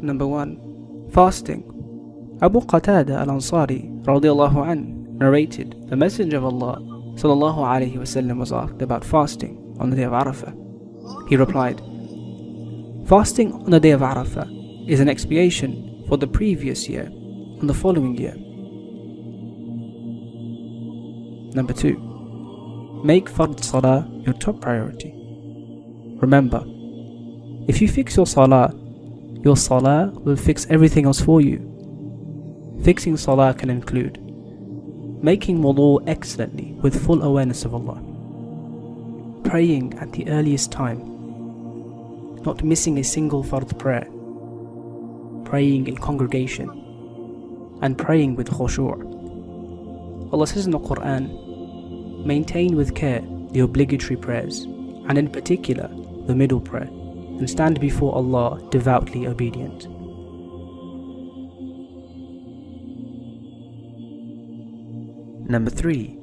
Number 1. Fasting. Abu Qatada al-Ansari radiallahu an narrated, the Messenger of Allah sallallahu alayhi wasallam was asked about fasting on the day of Arafah. He replied, fasting on the day of Arafah is an expiation for the previous year and the following year. Number 2. Make Fard Salah your top priority. Remember, if you fix your Salah will fix everything else for you. Fixing Salah can include making wudu excellently with full awareness of Allah, praying at the earliest time, not missing a single Fard prayer, praying in congregation, and praying with khushu'. Allah says in the Quran, maintain with care the obligatory prayers, and in particular the middle prayer, and stand before Allah devoutly obedient. Number 3.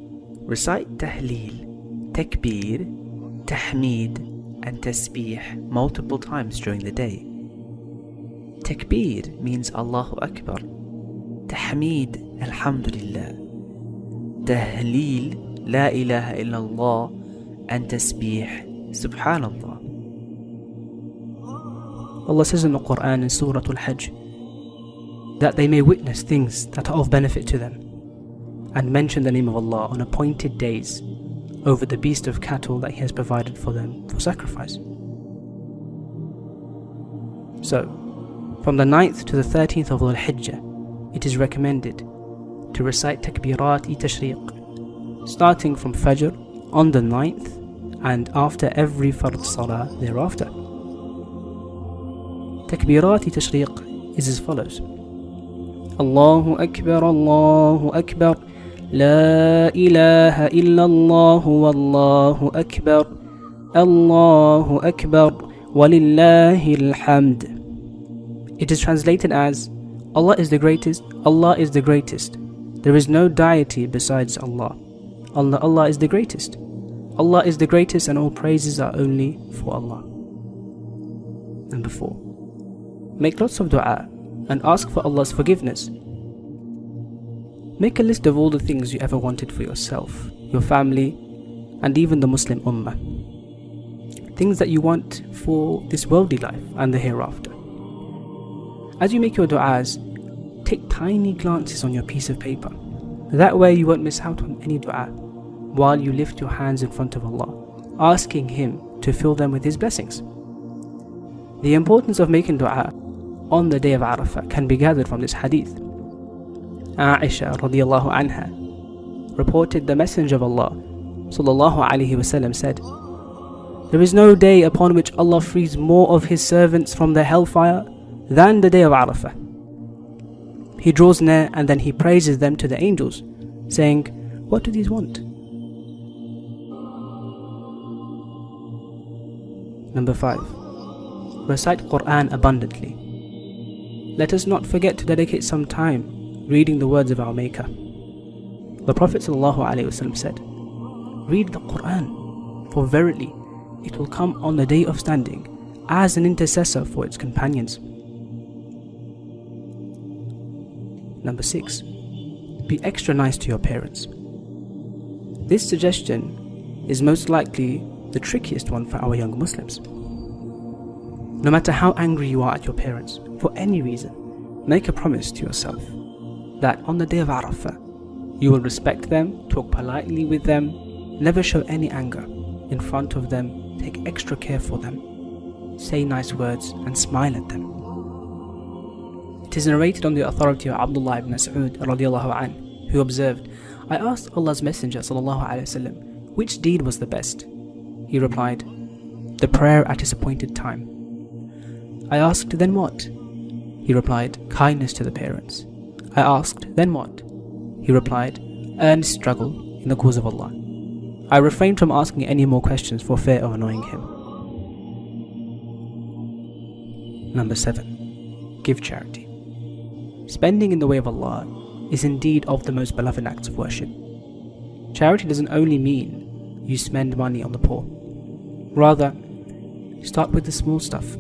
Recite Tahleel, Takbir, Tahmeed and Tasbih multiple times during the day. Takbir means Allahu Akbar, Tahmeed Alhamdulillah, Tahleel La ilaha illallah, and Tasbih Subhanallah. Allah says in the Quran in Surah Al-Hajj that they may witness things that are of benefit to them, and mention the name of Allah on appointed days over the beast of cattle that He has provided for them for sacrifice. So, from the 9th to the 13th of Dhul-Hijjah, it is recommended to recite Takbirat-e Tashriq, starting from Fajr on the 9th and after every Fard Salah thereafter. Takbirat-e Tashriq is as follows: Allahu Akbar, Allahu Akbar, La ilaha illallah, Wallahu Akbar, Allahu Akbar, Walillahil hamd. It is translated as, Allah is the greatest, Allah is the greatest. There is no deity besides Allah. Allah is the greatest. Allah is the greatest, and all praises are only for Allah. Number 4. Make lots of dua and ask for Allah's forgiveness. Make a list of all the things you ever wanted for yourself, your family, and even the Muslim Ummah. Things that you want for this worldly life and the hereafter. As you make your du'as, take tiny glances on your piece of paper. That way you won't miss out on any du'a while you lift your hands in front of Allah, asking Him to fill them with His blessings. The importance of making du'a on the day of Arafah can be gathered from this hadith. Aisha radiallahu anha reported the Messenger of Allah sallallahu alaihi wasallam said, there is no day upon which Allah frees more of His servants from the hellfire than the day of Arafah. He draws near and then He praises them to the angels, saying, what do these want? Number 5. Recite Quran abundantly. Let us not forget to dedicate some time reading the words of our Maker. The Prophet ﷺ said, read the Quran, for verily it will come on the day of standing as an intercessor for its companions. Number 6. Be extra nice to your parents. This suggestion is most likely the trickiest one for our young Muslims. No matter how angry you are at your parents, for any reason, make a promise to yourself that on the day of Arafah, you will respect them, talk politely with them, never show any anger in front of them, take extra care for them, say nice words and smile at them. It is narrated on the authority of Abdullah ibn Mas'ud radiallahu anh, who observed, I asked Allah's Messenger sallallahu alaihi wasallam, which deed was the best? He replied, the prayer at its appointed time. I asked, then what? He replied, kindness to the parents. I asked, then what? He replied, earnest struggle in the cause of Allah. I refrained from asking any more questions for fear of annoying him. Number 7. Give charity. Spending in the way of Allah is indeed of the most beloved acts of worship. Charity doesn't only mean you spend money on the poor. Rather, start with the small stuff.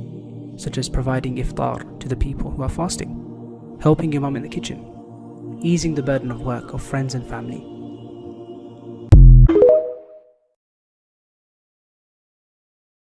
such as providing iftar to the people who are fasting, helping your mum in the kitchen, easing the burden of work of friends and family,